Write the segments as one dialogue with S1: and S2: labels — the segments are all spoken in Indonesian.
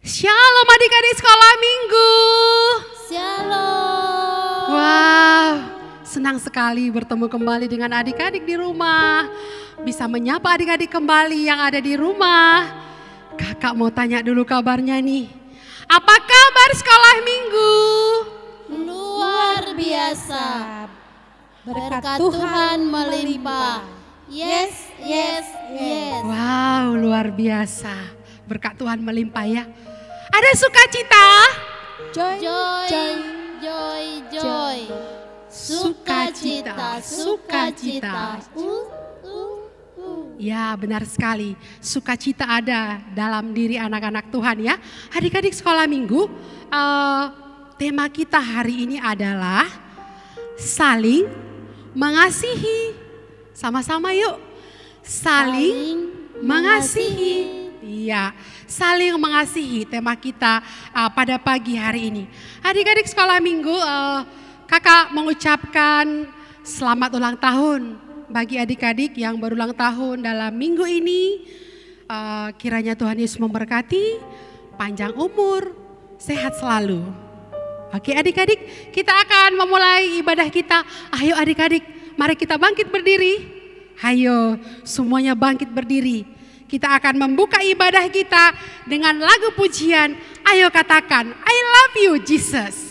S1: Shalom adik-adik sekolah minggu.
S2: Shalom.
S1: Wow, senang sekali bertemu kembali dengan adik-adik di rumah. Bisa menyapa adik-adik kembali yang ada di rumah. Kakak mau tanya dulu kabarnya nih. Apa kabar sekolah minggu?
S2: Luar biasa. Berkat Tuhan melimpah. Yes, yes, yes.
S1: Wow, luar biasa. Berkat Tuhan melimpah ya. Ada sukacita?
S2: Joy, joy, joy, joy. Sukacita, sukacita.
S1: Ya, benar sekali. Sukacita ada dalam diri anak-anak Tuhan ya. Adik-adik sekolah minggu, tema kita hari ini adalah saling mengasihi. Sama-sama yuk. Saling mengasihi. Iya, saling mengasihi tema kita pada pagi hari ini. Adik-adik sekolah minggu, kakak mengucapkan selamat ulang tahun bagi adik-adik yang berulang tahun dalam minggu ini. Kiranya Tuhan Yesus memberkati, panjang umur, sehat selalu. Oke adik-adik, kita akan memulai ibadah kita. Ayo adik-adik, mari kita bangkit berdiri. Ayo semuanya bangkit berdiri. Kita akan membuka ibadah kita dengan lagu pujian. Ayo katakan, I love you Jesus.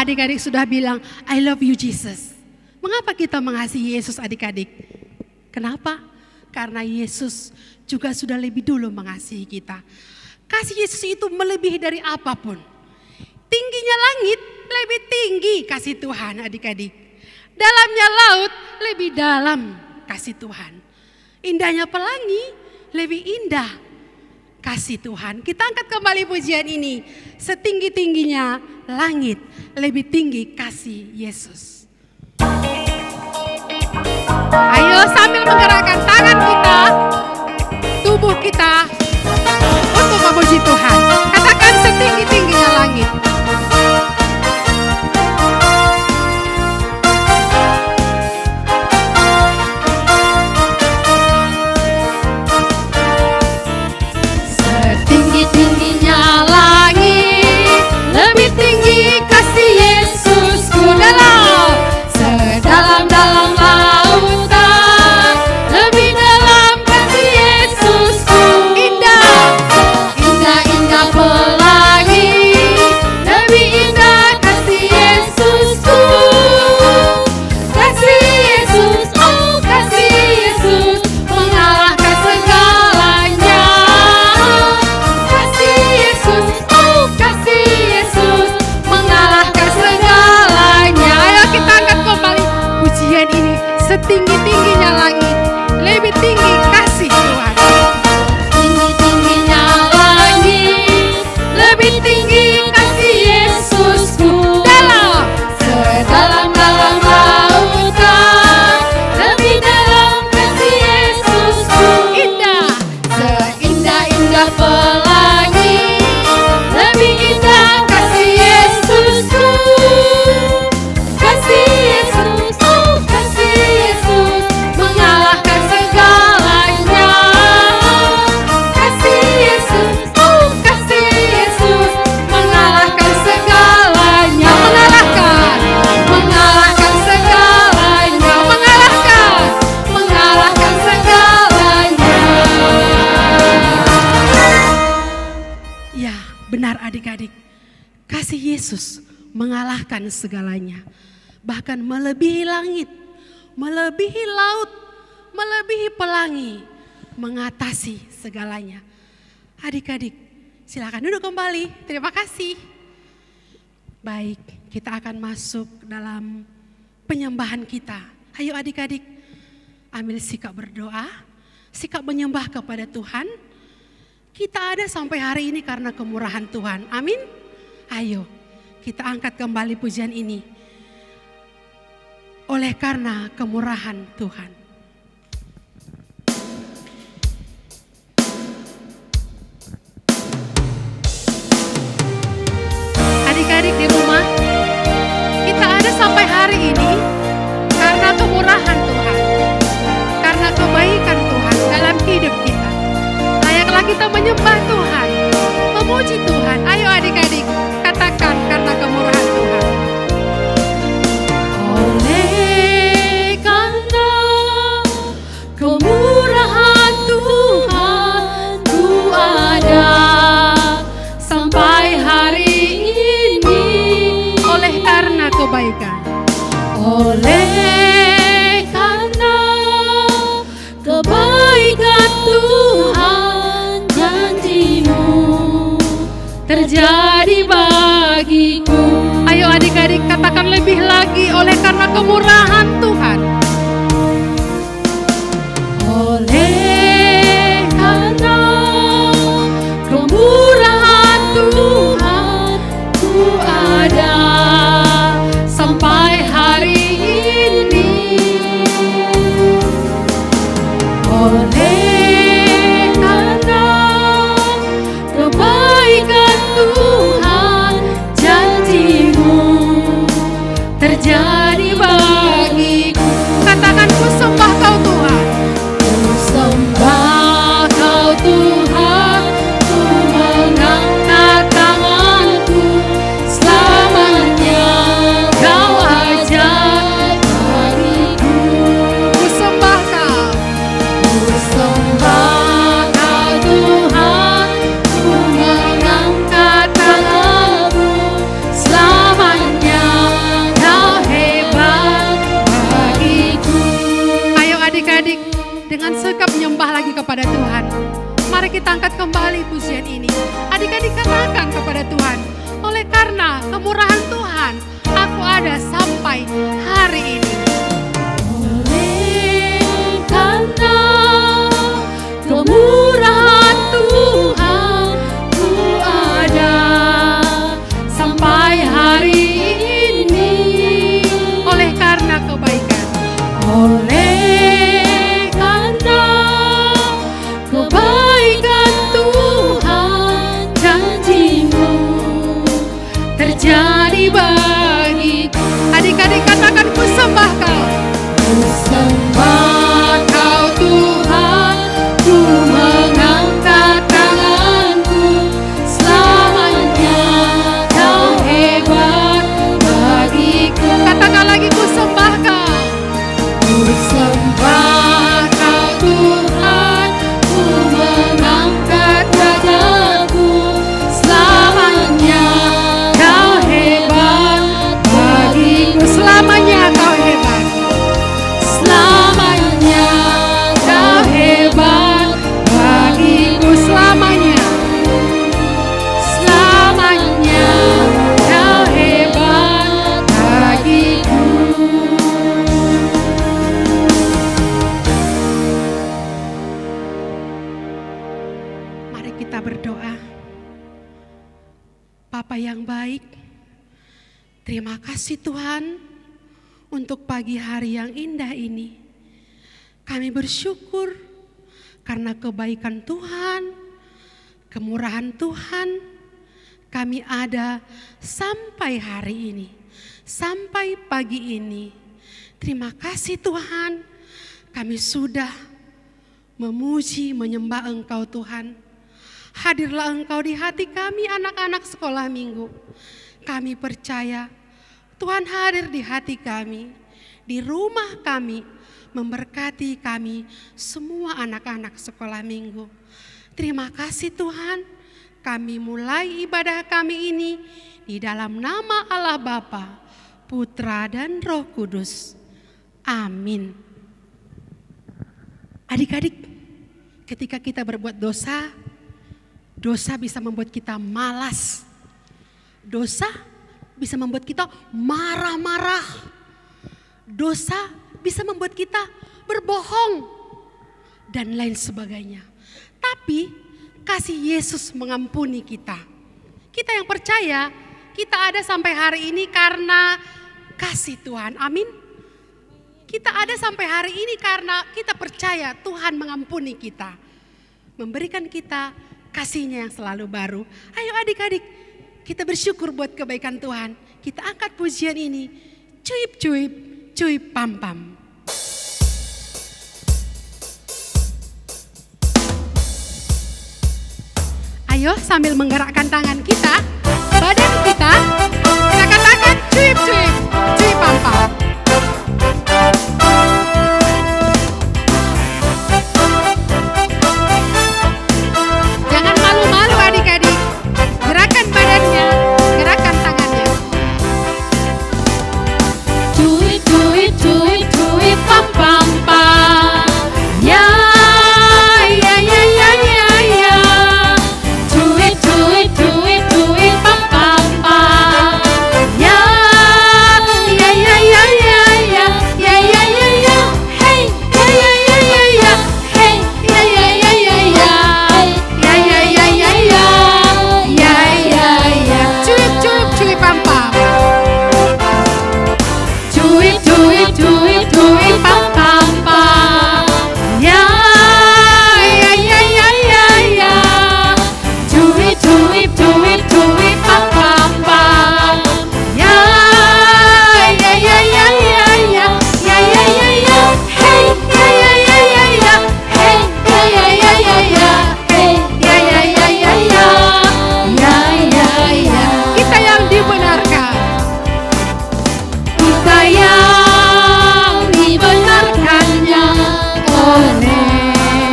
S1: Adik-adik sudah bilang, I love you Jesus. Mengapa kita mengasihi Yesus adik-adik? Kenapa? Karena Yesus juga sudah lebih dulu mengasihi kita. Kasih Yesus itu melebihi dari apapun. Tingginya langit lebih tinggi kasih Tuhan adik-adik. Dalamnya laut lebih dalam kasih Tuhan. Indahnya pelangi lebih indah kasih Tuhan. Kita angkat kembali pujian ini. Setinggi-tingginya langit, lebih tinggi kasih Yesus. Ayo sambil menggerakkan tangan kita, tubuh kita untuk memuji Tuhan. Katakan setinggi-tingginya langit.
S2: Setinggi-tingginya langit, lebih tinggi kasih Yesusku dalam. Sedalam-dalam lautan, lebih dalam kasih Yesusku. Indah, indah, indah.
S1: Benar adik-adik, kasih Yesus mengalahkan segalanya. Bahkan melebihi langit, melebihi laut, melebihi pelangi, mengatasi segalanya. Adik-adik, silakan duduk kembali. Terima kasih. Baik, kita akan masuk dalam penyembahan kita. Ayo adik-adik, ambil sikap berdoa, sikap menyembah kepada Tuhan. Kita ada sampai hari ini karena kemurahan Tuhan. Amin. Ayo, kita angkat kembali pujian ini. Oleh karena kemurahan Tuhan. Adik-adik di rumah, kita ada sampai hari ini karena kemurahan Tuhan, karena kebaikan Tuhan dalam hidup kita. Layaklah kita menyembah Tuhan, memuji Tuhan. Ayo adik-adik, katakan karena kemurahan Tuhan.
S2: Oleh karena kemurahan Tuhan, ku ada sampai hari ini.
S1: Oleh karena kebaikan.
S2: Oleh karena kebaikan Tuhan, janji-Mu terjadi bagiku.
S1: Ayo adik-adik katakan lebih lagi, oleh karena kemurahan Tuhan.
S2: Oleh karena kemurahan Tuhan, ku ada sampai hari ini. Oleh karena kebaikan Tuhan, janji-Mu terjadi bagiku.
S1: Katakan ku sembah Kau Tuhan.
S2: Ku sembah Kau Tuhan, ku mengangkat tanganku. Selamanya Kau ajar bagiku.
S1: Ku sembah Kau.
S2: Ku sembah Kau Tuhan, ku mengangkat tanganku. Selamanya Kau hebat bagiku.
S1: Ayo adik-adik, dengan sikap menyembah lagi kepada Tuhan. Mari kita angkat kembali pujian ini. Adik-adik katakan kepada Tuhan, oleh karena kemurahan Tuhan, aku ada sampai hari ini.
S2: Oleh karena kemurahan Tuhan, ku ada sampai hari ini.
S1: Oleh karena kebaikan.
S2: Oleh karena kebaikan Tuhan, janji-Mu terjadi bagiku.
S1: Adik-adik katakan ku sembah Kau.
S2: Ku sembah Kau Tuhan, ku mengangkat tanganku. Selamanya Kau hebat bagiku.
S1: Katakan lagi ku sembah Kau.
S2: Ku sembah Kau Tuhan, ku mengangkat wajahku. Selamanya Kau hebat bagiku.
S1: Selamanya Kau hebat.
S2: Selamanya Kau hebat bagiku.
S1: Selamanya.
S2: Selamanya Kau hebat bagiku.
S1: Mari kita berdoa. Bapa yang baik, terima kasih Tuhan untuk pagi hari yang indah ini. Kami bersyukur karena kebaikan Tuhan, kemurahan Tuhan, kami ada sampai hari ini, sampai pagi ini. Terima kasih Tuhan, kami sudah memuji, menyembah Engkau Tuhan. Hadirlah Engkau di hati kami anak-anak sekolah minggu. Kami percaya Tuhan hadir di hati kami, di rumah kami, memberkati kami semua anak-anak sekolah minggu. Terima kasih Tuhan, kami mulai ibadah kami ini di dalam nama Allah Bapa, Putra dan Roh Kudus. Amin. Adik-adik, ketika kita berbuat dosa, dosa bisa membuat kita malas. Dosa bisa membuat kita marah-marah. Dosa bisa membuat kita berbohong dan lain sebagainya. Tapi kasih Yesus mengampuni kita. Kita yang percaya, kita ada sampai hari ini karena kasih Tuhan. Amin. Kita ada sampai hari ini karena kita percaya Tuhan mengampuni kita, memberikan kita kasih-Nya yang selalu baru. Ayo adik-adik, kita bersyukur buat kebaikan Tuhan. Kita angkat pujian ini. Cuip cuip, cuip pam pam. Ayo sambil menggerakkan tangan kita, badan kita katakan cuip cuip, cuip pam pam. Jangan malu-malu adik-adik. Gerakan badannya, gerakan tangannya.
S2: Cuip cuip cuip cuip pam pam pam. Ya ya ya ya ya ya. Cuip cuip cuip cuip pam pam pam. Ya ya ya ya ya ya ya ya ya ya. Hey ya ya ya ya ya. Hey ya ya ya ya ya. Ya ya ya ya ya. Ya ya ya.
S1: Cuip cuip cuip pam pam.
S2: Cuip cuip cuip cuip pam pam pam. Ya ya ya ya ya ya. Cuip cuip cuip cuip pam pam pam. Ya ya ya ya ya ya. Ya ya ya ya. Hey ya ya ya ya ya. Hey ya ya ya ya ya. Hey ya ya ya ya ya. Ya ya ya.
S1: Kita yang dibenarkan.
S2: Kita yang dibenarkannya oleh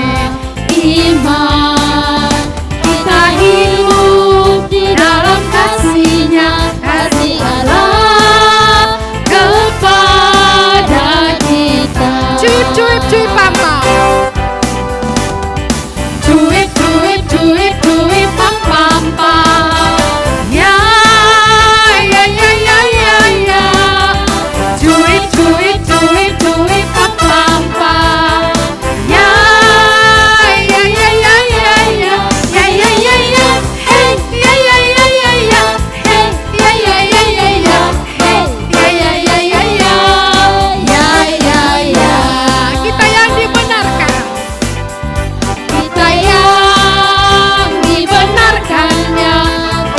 S2: iman. Kita hidup di dalam kasih-Nya, kasih Allah kepada kita.
S1: Cuip cuip cuip pam pam.
S2: Cuip cuip cuip cuip pam pam pam. Ya ya ya ya ya ya. Cuip cuip cuip cuip pam pam pam. Ya ya ya ya ya ya. Ya ya ya ya. Hey ya ya ya ya ya. Hey ya ya ya ya ya. Hey ya ya ya ya ya. Ya ya ya.
S1: Kita yang dibenarkan.
S2: Kita yang dibenarkannya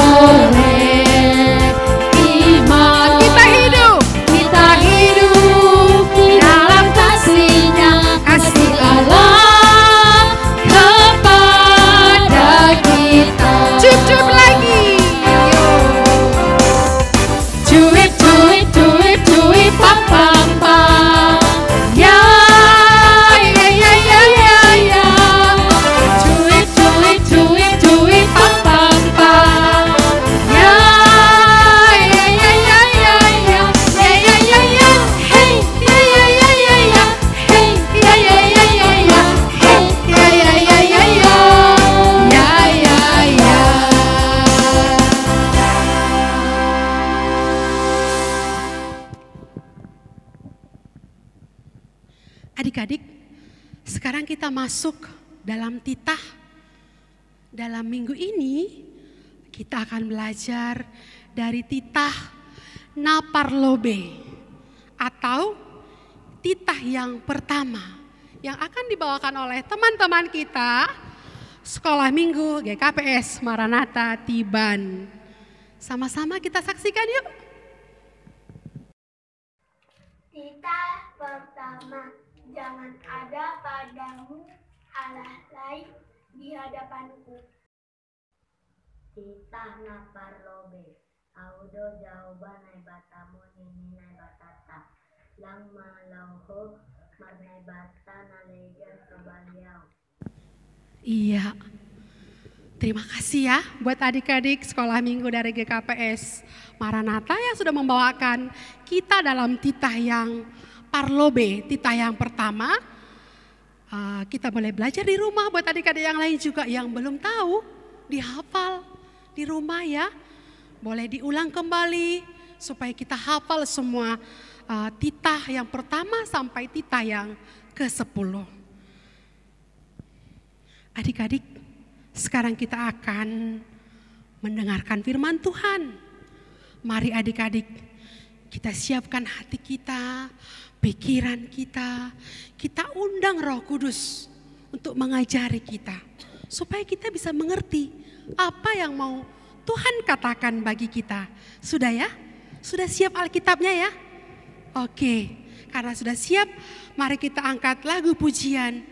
S2: oleh iman.
S1: Kita hidup.
S2: Kita hidup di dalam kasih-Nya, kasih Allah kepada kita.
S1: Cuip cuip lagi.
S2: Cuip cuip cuip cuip pam pam pam. Ya ya ya ya ya ya. Cuip cuip cuip cuip pam pam pam. Ya ya ya ya ya ya. Ya ya ya ya. Hey ya ya ya ya ya. Hey ya ya ya ya ya. Hey ya ya ya ya ya. Ya ya ya.
S1: Adik-adik, sekarang kita masuk dalam titah. Dalam minggu ini kita akan belajar dari titah Naparlobe atau titah yang pertama yang akan dibawakan oleh teman-teman kita Sekolah Minggu GKPS Maranatha Tiban. Sama-sama kita saksikan yuk.
S3: Titah pertama, jangan ada padamu Allah lain di hadapanku.
S4: Titah Naparlobe, audo jawaban nai batamu nini nai batata, lang malauho marnai bata nalegan kebaliau.
S1: Iya, Terima kasih ya buat adik-adik sekolah minggu dari GKPS Maranatha yang sudah membawakan kita dalam titah yang Parlobe, titah yang pertama. Kita boleh belajar di rumah, buat adik-adik yang lain juga yang belum tahu, dihafal di rumah ya. Boleh diulang kembali supaya kita hafal semua titah yang pertama sampai titah yang ke-10. Adik-adik, sekarang kita akan mendengarkan firman Tuhan. Mari adik-adik, kita siapkan hati kita, pikiran kita. Kita undang Roh Kudus untuk mengajari kita. Supaya kita bisa mengerti apa yang mau Tuhan katakan bagi kita. Sudah ya? Sudah siap Alkitabnya ya? Oke, karena sudah siap, mari kita angkat lagu pujian,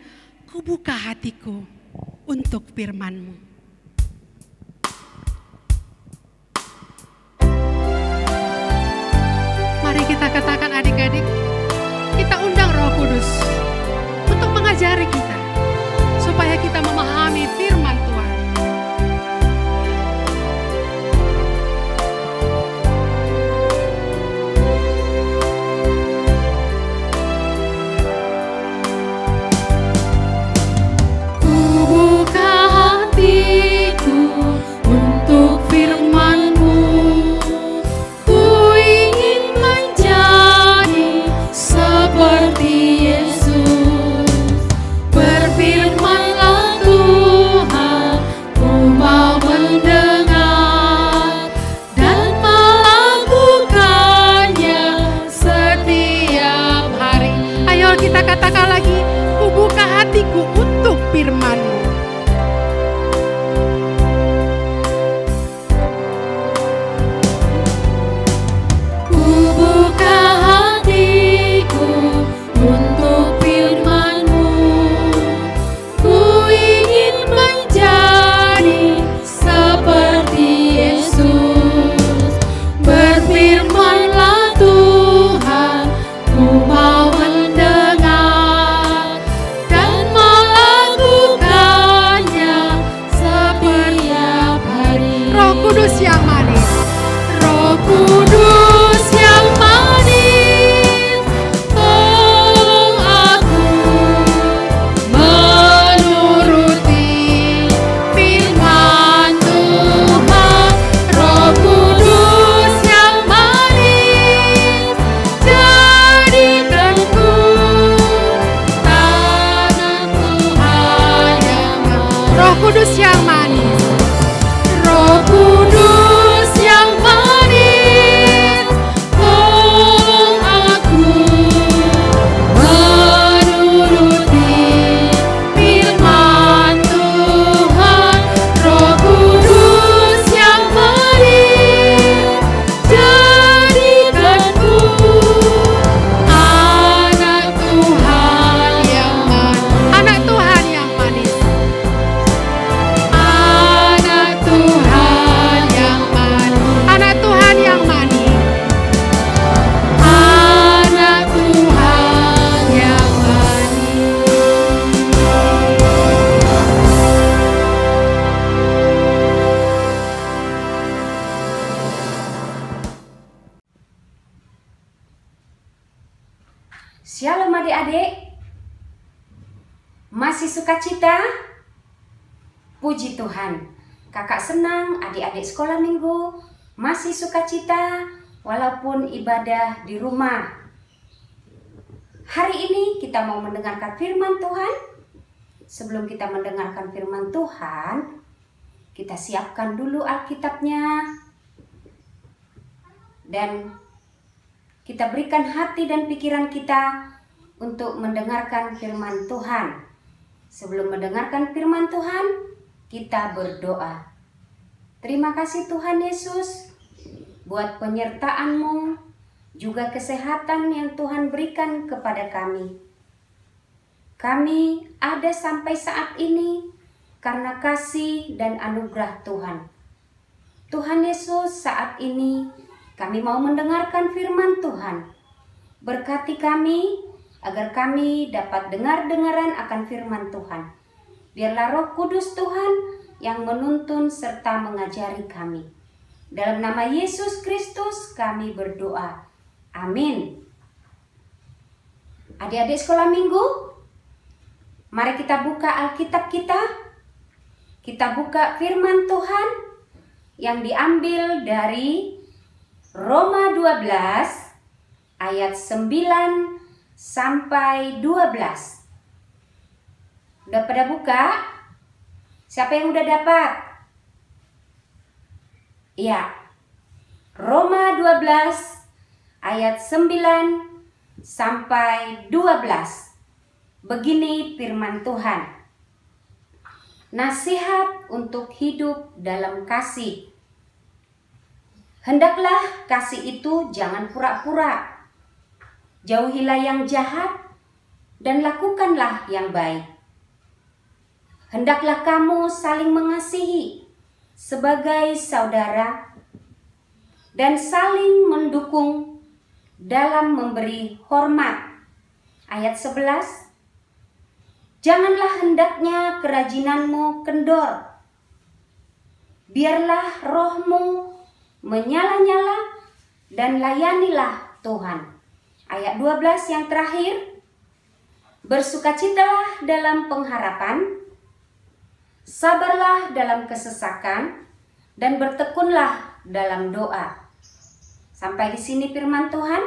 S1: Ku buka hatiku untuk firman-Mu. Mari kita katakan adik-adik, kita undang Roh Kudus untuk mengajari kita, supaya kita memahami firman Tuhan. Kita katakan lagi, ku buka hatiku untuk firman-Mu.
S2: Ku buka hatiku untuk firman-Mu. Ku ingin menjadi seperti Yesus. Berfirmanlah Tuhan, ku mau
S1: Kudus yang manis,
S2: Roh Kudus yang manis, tolong aku menuruti firman Tuhan. Roh Kudus yang manis, jadikanku tangan Tuhan yang manis.
S1: Roh Kudus yang manis,
S2: Roh Kudus yang manis, tolong aku menuruti firman Tuhan. Roh Kudus yang manis, jadikanku anak Tuhan yang manis.
S1: anak Tuhan yang manis.
S2: Anak Tuhan yang manis.
S1: Anak Tuhan yang manis.
S2: Anak Tuhan yang manis.
S5: Shalom adik-adik, masih sukacita? Puji Tuhan, kakak senang adik-adik sekolah minggu masih sukacita walaupun ibadah di rumah. Hari ini kita mau mendengarkan firman Tuhan. Sebelum kita mendengarkan firman Tuhan, kita siapkan dulu Alkitabnya. Dan kita berikan hati dan pikiran kita untuk mendengarkan firman Tuhan. Sebelum mendengarkan firman Tuhan, kita berdoa. Terima kasih Tuhan Yesus buat penyertaan-Mu, juga kesehatan yang Tuhan berikan kepada kami. Kami ada sampai saat ini karena kasih dan anugerah Tuhan. Tuhan Yesus, saat ini kami mau mendengarkan firman Tuhan. Berkati kami agar kami dapat dengar-dengaran akan firman Tuhan. Biarlah Roh Kudus Tuhan yang menuntun serta mengajari kami. Dalam nama Yesus Kristus kami berdoa. Amin. Adik-adik sekolah minggu, mari kita buka Alkitab kita. Kita buka firman Tuhan yang diambil dari Roma 12 ayat 9 sampai 12. Udah pada buka? Siapa yang udah dapat? Iya. Roma 12 ayat 9 sampai 12. Begini firman Tuhan. Nasihat untuk hidup dalam kasih. Hendaklah kasih itu jangan pura-pura. Jauhilah yang jahat dan lakukanlah yang baik. Hendaklah kamu saling mengasihi sebagai saudara dan saling mendukung dalam memberi hormat. Ayat 11. Janganlah hendaknya kerajinanmu kendor. Biarlah rohmu menyala-nyala dan layanilah Tuhan. Ayat 12 yang terakhir. Bersukacitalah dalam pengharapan, sabarlah dalam kesesakan, dan bertekunlah dalam doa. Sampai di sini firman Tuhan.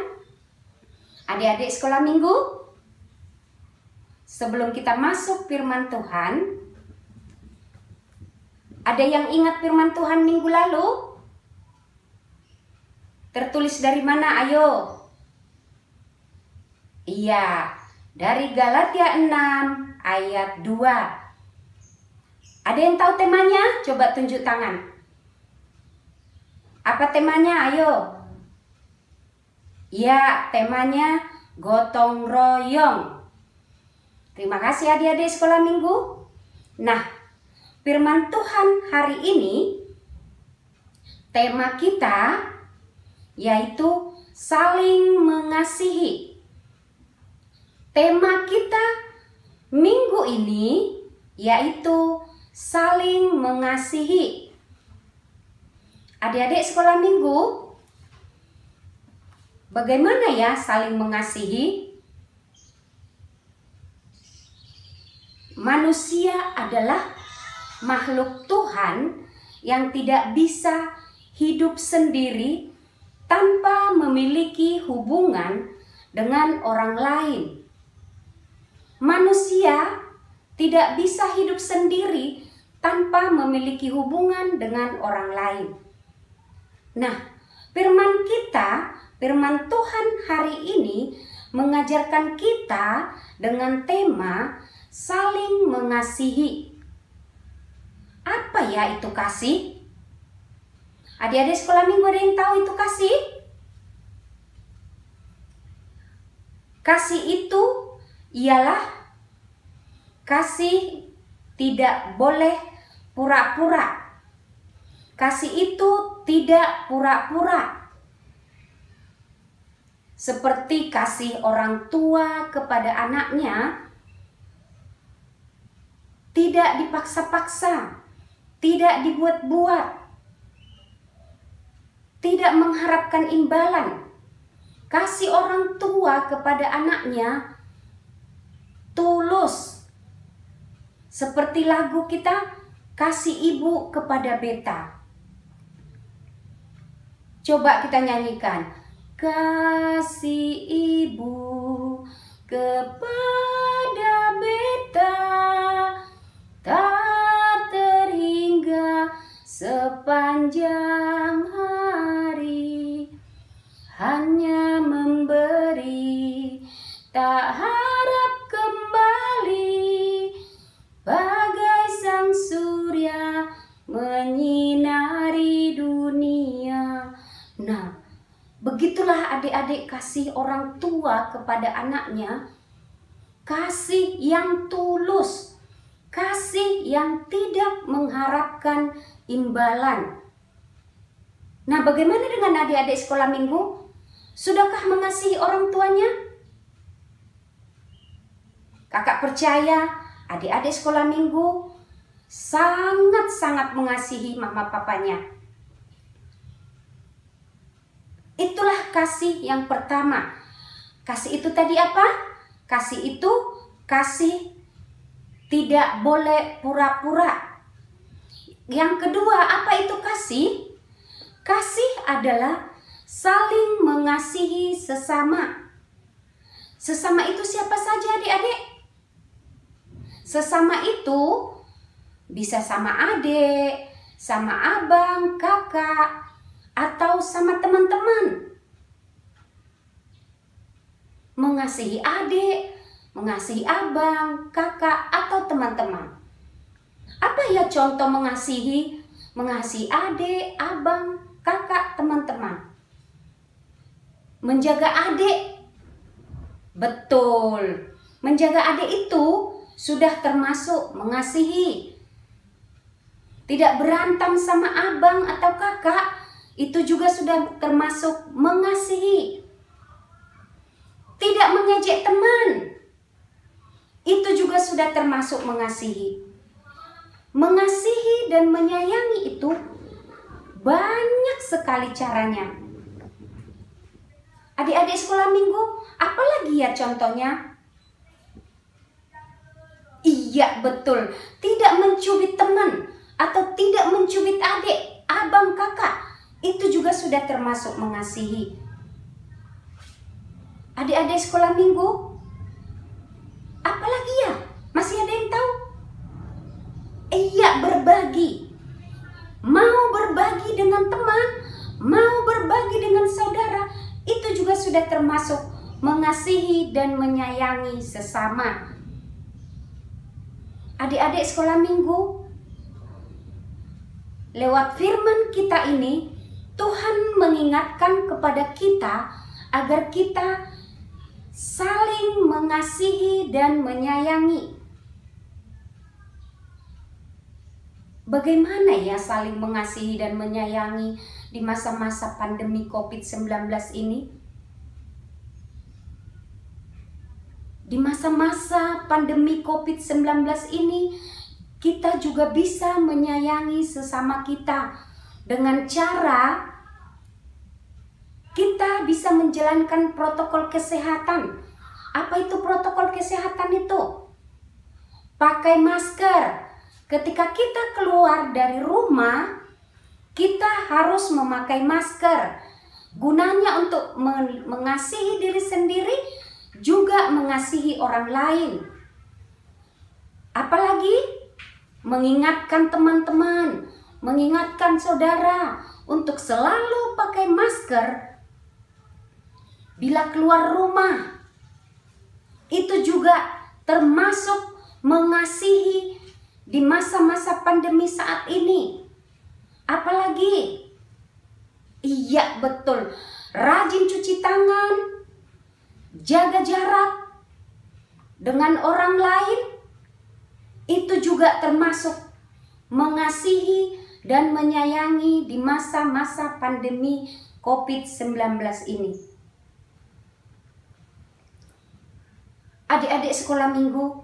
S5: Adik-adik sekolah minggu, sebelum kita masuk firman Tuhan, ada yang ingat firman Tuhan minggu lalu? Tertulis dari mana? Ayo. Iya, dari Galatia 6 ayat 2. Ada yang tahu temanya? Coba tunjuk tangan. Apa temanya? Ayo. Ya, temanya gotong royong. Terima kasih adik-adik sekolah minggu. Nah, firman Tuhan hari ini, tema kita yaitu saling mengasihi. Tema kita minggu ini yaitu saling mengasihi. Adik-adik sekolah minggu, bagaimana ya saling mengasihi? Manusia adalah makhluk Tuhan yang tidak bisa hidup sendiri tanpa memiliki hubungan dengan orang lain. Manusia tidak bisa hidup sendiri tanpa memiliki hubungan dengan orang lain. Nah, firman kita, firman Tuhan hari ini mengajarkan kita dengan tema saling mengasihi. Apa ya itu kasih? Adik-adik sekolah minggu ada yang tahu itu kasih? Kasih itu ialah kasih tidak boleh pura-pura. Kasih itu tidak pura-pura. Seperti kasih orang tua kepada anaknya, tidak dipaksa-paksa, tidak dibuat-buat, tidak mengharapkan imbalan. Kasih orang tua kepada anaknya tulus. Seperti lagu kita, kasih ibu kepada beta. Coba kita nyanyikan. Kasih ibu kepada beta tak terhingga sepanjang hari, hanya memberi tak harap kembali, bagai sang surya menyinari dunia. Nah, begitulah adik-adik kasih orang tua kepada anaknya. Kasih yang tulus, kasih yang tidak mengharapkan imbalan. Nah, bagaimana dengan adik-adik sekolah minggu? Sudahkah mengasihi orang tuanya? Kakak percaya adik-adik sekolah minggu sangat-sangat mengasihi mama papanya. Itulah kasih yang pertama. Kasih itu tadi apa? Kasih itu kasih tidak boleh pura-pura. Yang kedua, apa itu kasih? Kasih adalah saling mengasihi sesama. Sesama itu siapa saja adik-adik? Sesama itu bisa sama adik, sama abang, kakak, atau sama teman-teman. Mengasihi adik, mengasihi abang, kakak, atau teman-teman. Apa ya contoh mengasihi? Mengasihi adik, abang, kakak, teman-teman. Menjaga adik. Betul. Menjaga adik itu sudah termasuk mengasihi. Tidak berantem sama abang atau kakak, itu juga sudah termasuk mengasihi. Tidak mengejek teman, itu juga sudah termasuk mengasihi. Mengasihi dan menyayangi itu banyak sekali caranya. Adik-adik sekolah minggu, apalagi ya contohnya? Iya betul, tidak mencubit teman atau tidak mencubit adik, abang, kakak, itu juga sudah termasuk mengasihi. Adik-adik sekolah minggu, apalagi ya? Masih ada yang tahu? Iya, berbagi. Mau berbagi dengan teman, mau berbagi dengan saudara, itu juga sudah termasuk mengasihi dan menyayangi sesama. Adik-adik sekolah minggu, lewat firman kita ini, Tuhan mengingatkan kepada kita agar kita saling mengasihi dan menyayangi. Bagaimana ya saling mengasihi dan menyayangi di masa-masa pandemi COVID-19 ini? Di masa-masa pandemi COVID-19 ini, kita juga bisa menyayangi sesama kita dengan cara kita bisa menjalankan protokol kesehatan. Apa itu protokol kesehatan itu? Pakai masker. Ketika kita keluar dari rumah, kita harus memakai masker. Gunanya untuk mengasihi diri sendiri, juga mengasihi orang lain. Apalagi mengingatkan teman-teman, mengingatkan saudara untuk selalu pakai masker bila keluar rumah. Itu juga termasuk mengasihi di masa-masa pandemi saat ini. Apalagi? Iya betul, rajin cuci tangan, jaga jarak dengan orang lain, itu juga termasuk mengasihi dan menyayangi di masa-masa pandemi COVID-19 ini. Adik-adik sekolah minggu,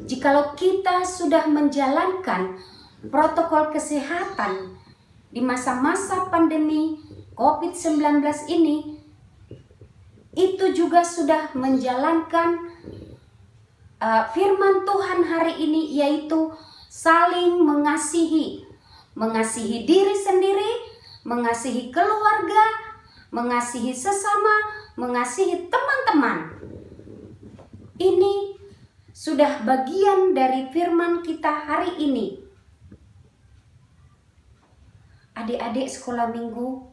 S5: jikalau kita sudah menjalankan protokol kesehatan di masa-masa pandemi COVID-19 ini, itu juga sudah menjalankan firman Tuhan hari ini, yaitu saling mengasihi. Mengasihi diri sendiri, mengasihi keluarga, mengasihi sesama, mengasihi teman-teman. Ini sudah bagian dari firman kita hari ini. Adik-adik sekolah minggu,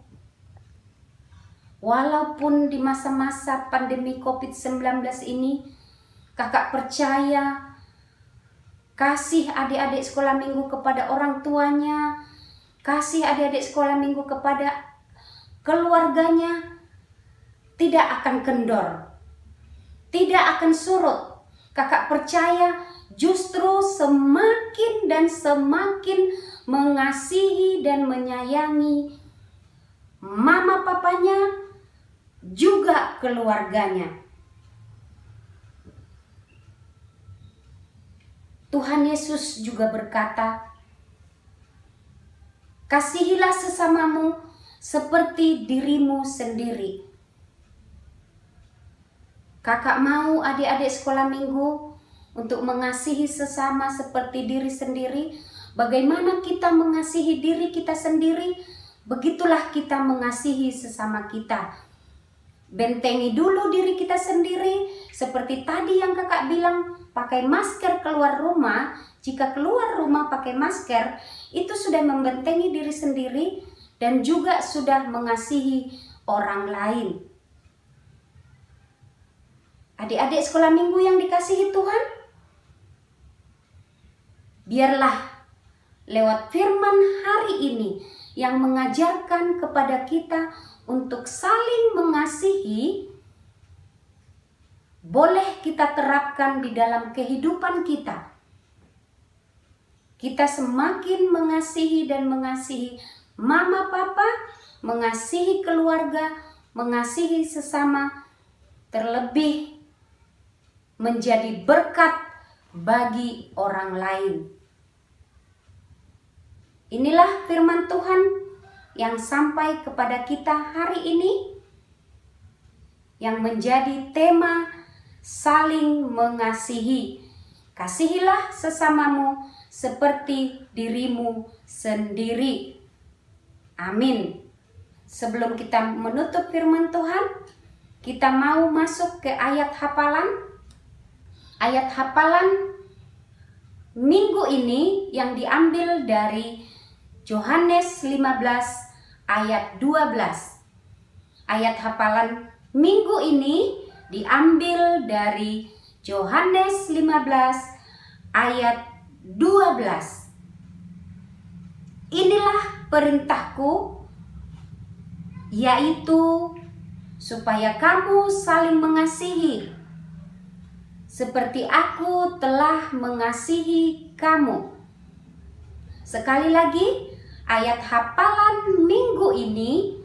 S5: walaupun di masa-masa pandemi COVID-19 ini, kakak percaya kasih adik-adik sekolah minggu kepada orang tuanya, kasih adik-adik sekolah minggu kepada keluarganya tidak akan kendor, tidak akan surut. Kakak percaya justru semakin dan semakin mengasihi dan menyayangi mama papanya, juga keluarganya. Tuhan Yesus juga berkata, "Kasihilah sesamamu seperti dirimu sendiri." Kakak mau adik-adik sekolah minggu untuk mengasihi sesama seperti diri sendiri. Bagaimana kita mengasihi diri kita sendiri, begitulah kita mengasihi sesama kita. Bentengi dulu diri kita sendiri, seperti tadi yang kakak bilang, pakai masker keluar rumah. Jika keluar rumah pakai masker, itu sudah membentengi diri sendiri dan juga sudah mengasihi orang lain. Adik-adik sekolah minggu yang dikasihi Tuhan, biarlah lewat firman hari ini yang mengajarkan kepada kita untuk saling mengasihi, boleh kita terapkan di dalam kehidupan kita. Kita semakin mengasihi dan mengasihi mama papa, mengasihi keluarga, mengasihi sesama, terlebih menjadi berkat bagi orang lain. Inilah firman Tuhan yang sampai kepada kita hari ini, yang menjadi tema saling mengasihi. Kasihilah sesamamu seperti dirimu sendiri. Amin. Sebelum kita menutup firman Tuhan, kita mau masuk ke ayat hafalan. Ayat hafalan minggu ini yang diambil dari Yohanes 15 ayat 12. Ayat hafalan minggu ini diambil dari Yohanes 15 ayat 12. Inilah perintahku, yaitu supaya kamu saling mengasihi, seperti aku telah mengasihi kamu. Sekali lagi, ayat hafalan minggu ini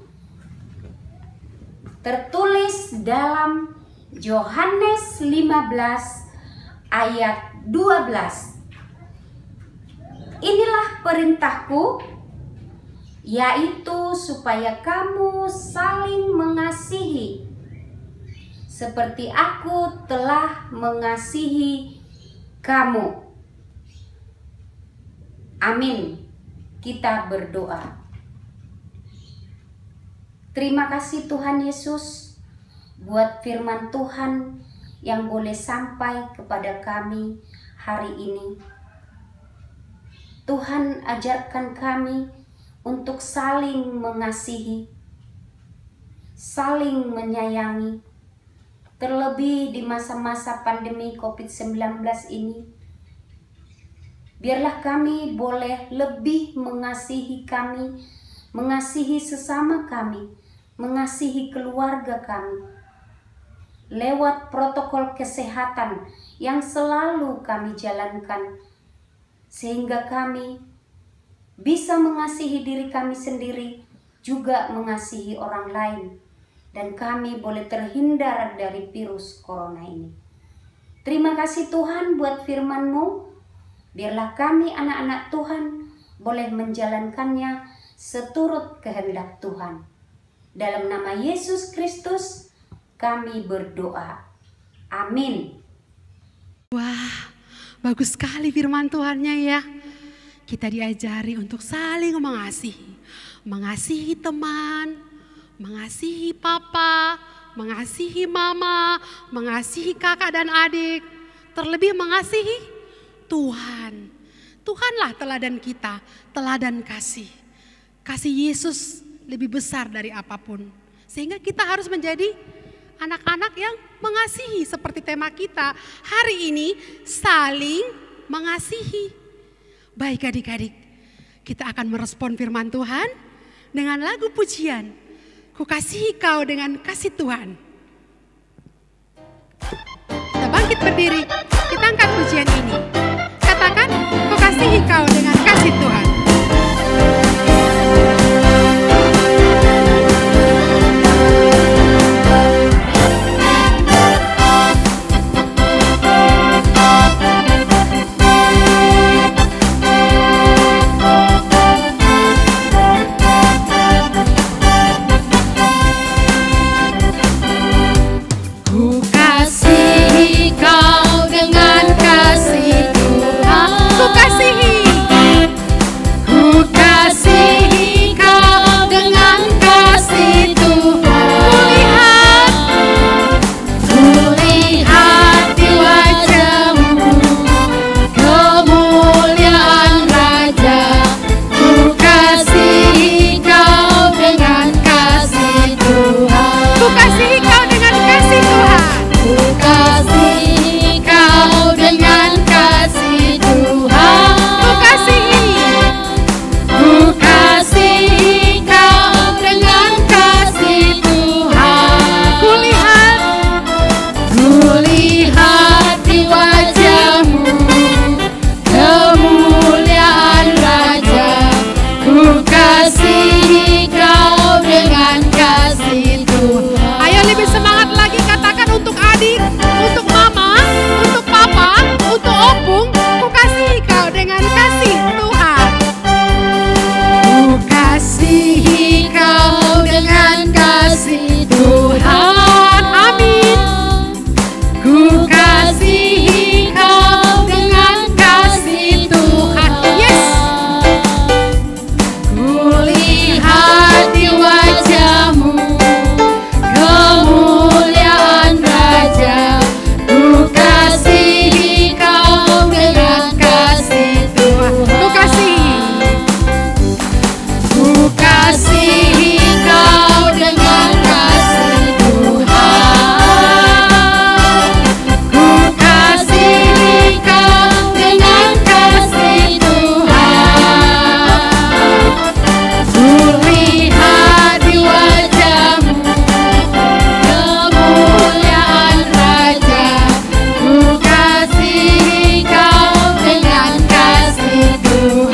S5: tertulis dalam Yohanes 15 ayat 12. Inilah perintahku, yaitu supaya kamu saling mengasihi, seperti aku telah mengasihi kamu. Amin. Kita berdoa. Terima kasih Tuhan Yesus buat firman Tuhan yang boleh sampai kepada kami hari ini. Tuhan, ajarkan kami untuk saling mengasihi, saling menyayangi, terlebih di masa-masa pandemi COVID-19 ini. Biarlah kami boleh lebih mengasihi kami, mengasihi sesama kami, mengasihi keluarga kami, lewat protokol kesehatan yang selalu kami jalankan, sehingga kami bisa mengasihi diri kami sendiri, juga mengasihi orang lain, dan kami boleh terhindar dari virus corona ini. Terima kasih Tuhan buat firman-Mu. Biarlah kami anak-anak Tuhan boleh menjalankannya seturut kehendak Tuhan. Dalam nama Yesus Kristus kami berdoa. Amin.
S1: Wah, bagus sekali firman Tuhannya ya. Kita diajari untuk saling mengasihi. Mengasihi teman, mengasihi papa, mengasihi mama, mengasihi kakak dan adik. Terlebih mengasihi Tuhan. Tuhanlah teladan kita, teladan kasih. Kasih Yesus lebih besar dari apapun. Sehingga kita harus menjadi anak-anak yang mengasihi seperti tema kita hari ini, saling mengasihi. Baik adik-adik, kita akan merespon firman Tuhan dengan lagu pujian, Ku kasihi kau dengan kasih Tuhan. Kita bangkit berdiri, kita angkat pujian ini. Katakan, ku kasihi kau dengan kasih Tuhan.
S2: kasihi kau dengan kasih Tuhan. Ku kasihi kau dengan kasih Tuhan. Ku lihat di wajahmu kemuliaan Raja. Ku kasihi kau dengan kasih Tuhan.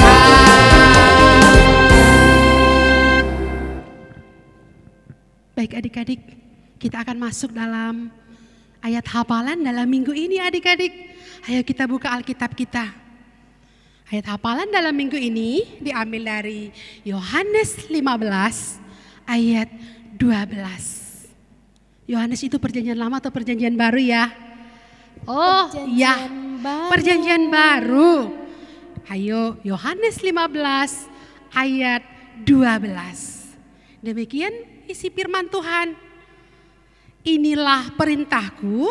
S1: Baik adik-adik, kita akan masuk dalam ayat hafalan dalam minggu ini adik-adik. Ayo kita buka Alkitab kita. Ayat hafalan dalam minggu ini diambil dari Yohanes 15 ayat 12. Yohanes itu perjanjian lama atau perjanjian baru ya? Oh ya, perjanjian baru. Ayo Yohanes 15 ayat 12. Demikian isi firman Tuhan. Inilah perintahku,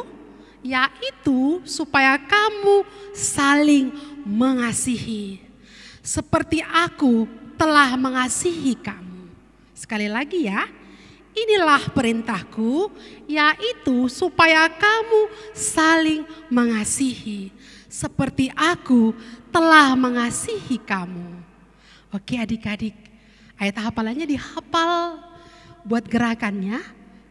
S1: yaitu supaya kamu saling mengasihi seperti aku telah mengasihi kamu. Sekali lagi ya, inilah perintahku, yaitu supaya kamu saling mengasihi seperti aku telah mengasihi kamu. Oke adik-adik, ayat hafalannya dihafal, buat gerakannya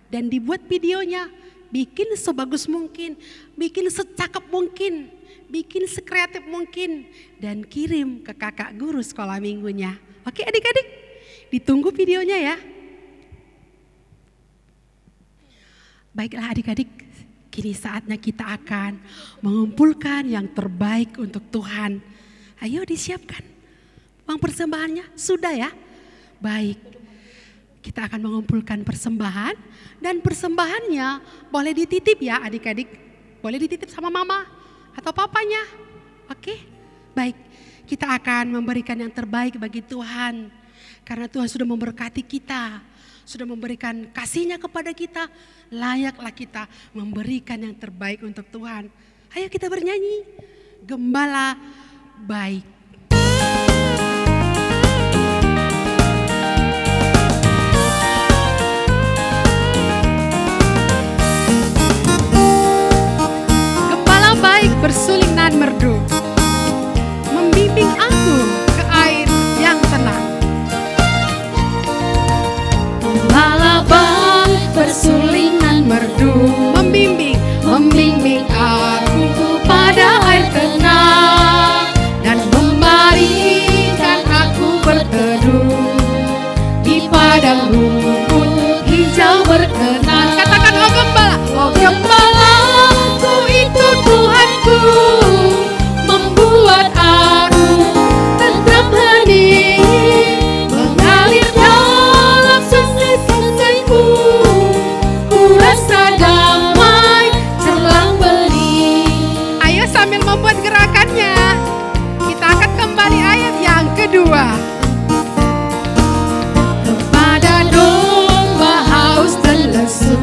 S1: dan dibuat videonya. Bikin sebagus mungkin, bikin secakep mungkin, bikin sekreatif mungkin, dan kirim ke kakak guru sekolah minggunya. Oke adik-adik, ditunggu videonya ya. Baiklah adik-adik, kini saatnya kita akan mengumpulkan yang terbaik untuk Tuhan. Ayo disiapkan uang persembahannya, sudah ya? Baik, kita akan mengumpulkan persembahan, dan persembahannya boleh dititip ya adik-adik. Boleh dititip sama mama atau papanya. Oke, baik. Kita akan memberikan yang terbaik bagi Tuhan. Karena Tuhan sudah memberkati kita, sudah memberikan kasih-Nya kepada kita. Layaklah kita memberikan yang terbaik untuk Tuhan. Ayo kita bernyanyi, Gembala Baik. Bersuling nan merdu, membimbing aku ke air yang tenang.
S2: Gembala baik bersuling nan merdu, membimbing aku kepada air tenang, dan memberikan aku berteduh di padang rumput hijau berkenan.
S1: Katakan oh gembala,
S2: oh gembala, ku itu Tuhanku, membuat aku tentram hening, mengalir dalam sungai-sungaiku, ku rasa damai jelang bening.
S1: Ayo sambil membuat gerakannya, kita akan kembali ayat yang kedua.
S2: Kepada domba haus dan lesu,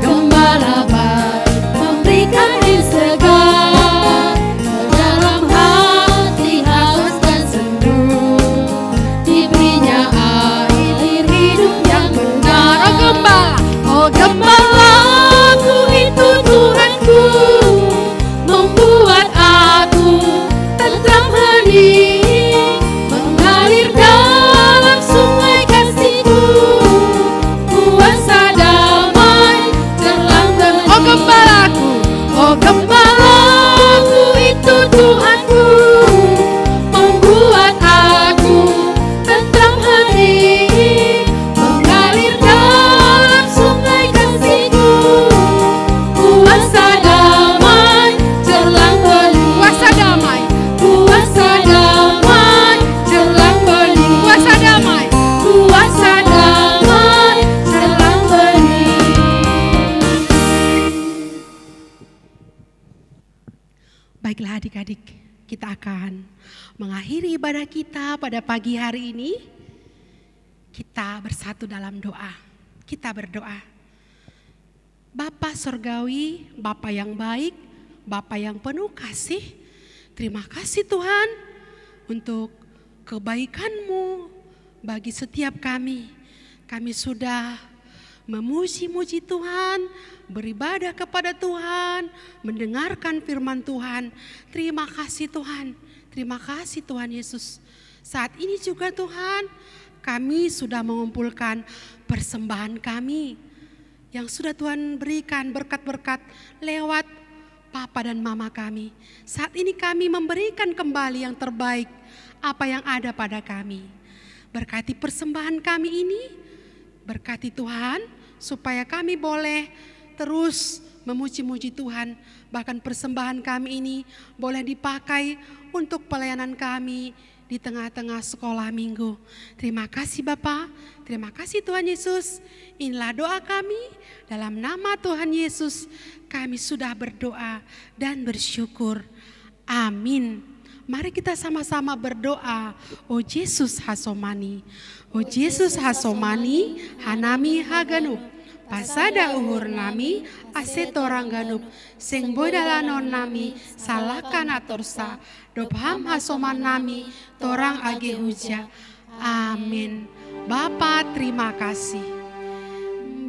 S2: gembala baik memberikan air segar. Ke dalam hati haus dan sendu, diberinya air hidup yang benar.
S1: Oh gembala,
S2: Ku itu Tuhanku, membuat aku tentram hening, mengalir dalam sungai kasih-Ku, kuasa damai jelang bening.
S1: oh gembalaku,
S2: Oh gembalaku itu Tuhanku, membuat aku tentram hening, mengalir dalam sungai kasih-Ku, kuasa damai jelang bening.
S1: kuasa damai,
S2: Kuasa damai jelang bening.
S1: kuasa damai.
S2: Kuasa damai jelang bening.
S1: Baiklah adik-adik, kita akan mengakhiri ibadah kita pada pagi hari ini. Kita bersatu dalam doa. Kita berdoa. Bapa Surgawi, Bapa yang baik, Bapa yang penuh kasih, terima kasih Tuhan untuk kebaikan-Mu, bagi setiap kami. Kami sudah memuji-muji Tuhan, beribadah kepada Tuhan, mendengarkan firman Tuhan. Terima kasih Tuhan, terima kasih Tuhan Yesus. Saat ini juga Tuhan, kami sudah mengumpulkan persembahan kami yang sudah Tuhan berikan berkat-berkat lewat Papa dan Mama kami. Saat ini kami memberikan kembali yang terbaik apa yang ada pada kami. Berkati persembahan kami ini, berkati Tuhan supaya kami boleh terus memuji-muji Tuhan. Bahkan persembahan kami ini boleh dipakai untuk pelayanan kami di tengah-tengah sekolah minggu. Terima kasih Bapa, terima kasih Tuhan Yesus. Inilah doa kami, dalam nama Tuhan Yesus kami sudah berdoa dan bersyukur. Amin. Mari kita sama-sama berdoa. O Yesus hasomani, O Yesus hasomani, hanami haganup, pasada uhur nami, asetorang ganup, sing bodalanon nami, salakan atorsa, dobham hasoman nami, torang age huja. Amin. Bapa terima kasih.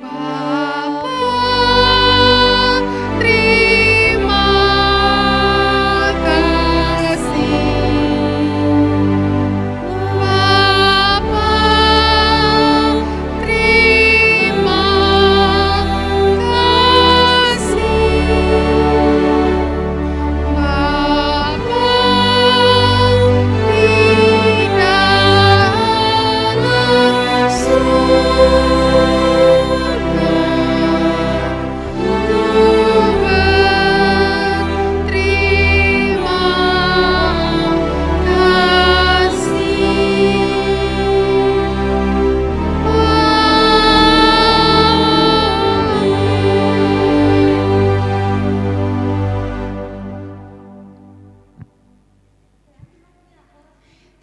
S1: Bapa terima kasih. Bapa terima kasih. Bapa di dalam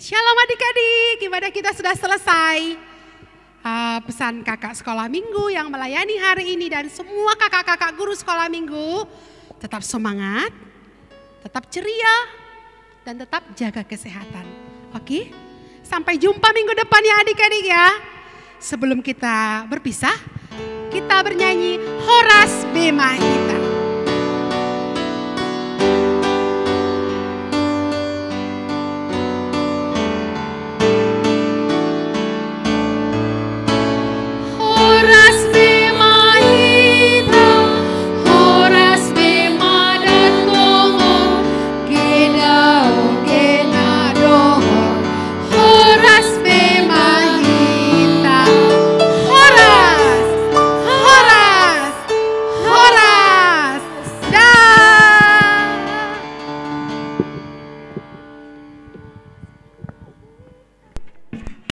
S1: Shalom adik-adik, ibadah kita sudah selesai. Pesan kakak sekolah minggu yang melayani hari ini dan semua kakak-kakak guru sekolah minggu, tetap semangat, tetap ceria, dan tetap jaga kesehatan. Oke? Sampai jumpa minggu depan ya adik-adik ya. Sebelum kita berpisah, kita bernyanyi Horas Bema Hita.